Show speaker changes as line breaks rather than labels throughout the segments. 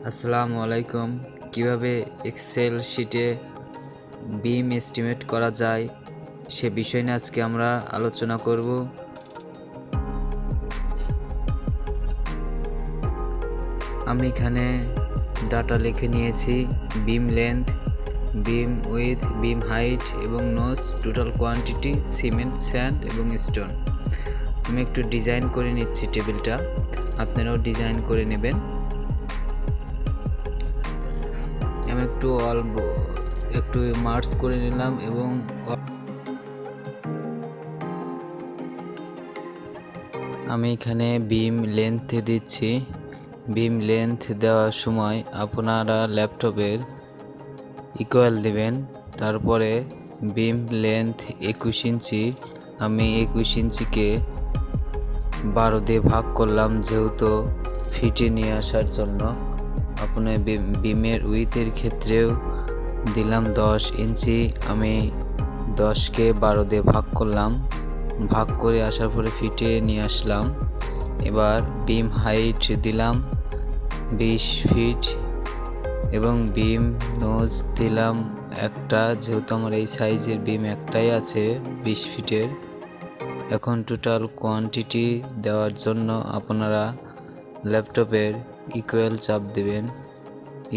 আসসালামু আলাইকুম। কিভাবে এক্সেল শিটে বিম এস্টিমেট করা যায় সে বিষয় নিয়ে আজকে আমরা আলোচনা করব। আমি এখানে ডাটা লিখে নিয়েছি: beam length, beam width, beam height এবং nos, total quantity, cement, sand এবং স্টোন। আমি একটু ডিজাইন করে নিচ্ছি টেবিলটা, আপনারাও ডিজাইন করে নেবেন। আমি একটু মার্জ করে নিলাম এবং আমি এখানে বিম লেন্থ দিচ্ছি। বিম লেন্থ দেওয়ার সময় আপনারা ল্যাপটপের ইকুয়াল দিবেন। তারপরে বিম লেন্থ 21 ইঞ্চি, আমি 21 ইঞ্চিকে 12 দিয়ে ভাগ করলাম, যেহেতু ফিটে নিয়ে আসার জন্য। আপনার বিমের উইথের ক্ষেত্রেও দিলাম 10 ইঞ্চি, আমি 10কে 12 দিয়ে ভাগ করলাম, ভাগ করে আসার পরে ফিটে নিয়ে আসলাম। এবার বিম হাইট দিলাম 20 ফিট এবং বিম নোজ দিলাম একটা, যেহেতু আমার এই সাইজের বিম একটাই আছে 20 ফিটের। এখন টোটাল কোয়ান্টিটি দেওয়ার জন্য আপনারা ল্যাপটপের ইকুয়াল চাপ দিবেন।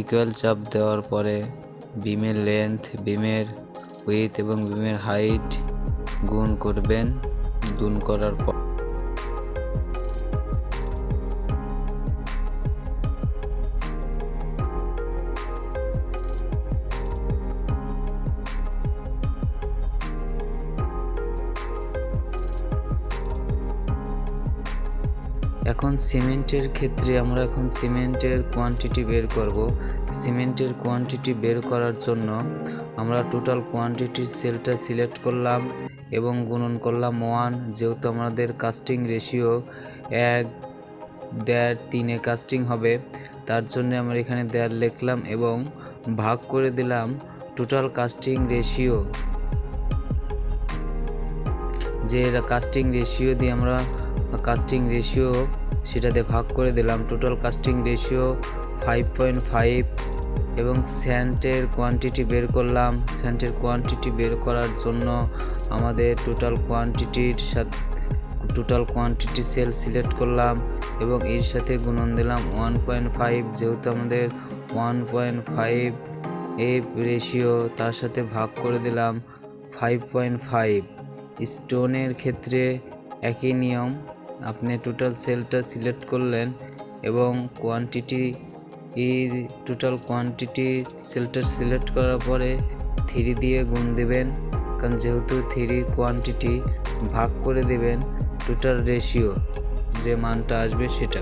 ইকুয়াল চাপ দেওয়ার পরে বিমের লেন্থ, বিমের উইথ এবং বিমের হাইট গুণ করবেন। গুণ করার পর এখন সিমেন্টের ক্ষেত্রে আমরা সিমেন্টের কোয়ান্টিটি বের করব। সিমেন্টের কোয়ান্টিটি বের করার জন্য আমরা টোটাল কোয়ান্টিটির সেলটা সিলেক্ট করলাম এবং গুণন করলাম 1, যেহেতু আমাদের কাস্টিং রেশিও 1, 1.5, 3 কাস্টিং হবে, তার জন্য আমরা এখানে 1.5 লিখলাম এবং ভাগ করে দিলাম টোটাল কাস্টিং রেশিও। যে কাস্টিং রেশিও দিয়ে আমরা সেটাতে ভাগ করে দিলাম। টোটাল কাস্টিং রেশিও 5.5 এবং স্যান্ডের কোয়ান্টিটি বের করলাম। স্যান্ডের কোয়ান্টিটি বের করার জন্য আমাদের টোটাল কোয়ান্টিটি সেল সিলেক্ট করলাম এবং এর সাথে গুণন দিলাম 1.5, যেহেতু আমাদের 1.5 রেশিও, তার সাথে ভাগ করে দিলাম 5.5। স্টোনের ক্ষেত্রে একই নিয়ম, আপনি টোটাল সেলটা সিলেক্ট করলেন এবং টোটাল কোয়ান্টিটি সেলটা সিলেক্ট করার পরে 3 দিয়ে গুণ দেবেন, কারণ যেহেতু 3 কোয়ান্টিটি ভাগ করে দেবেন টোটাল রেশিও, যে মানটা আসবে সেটা।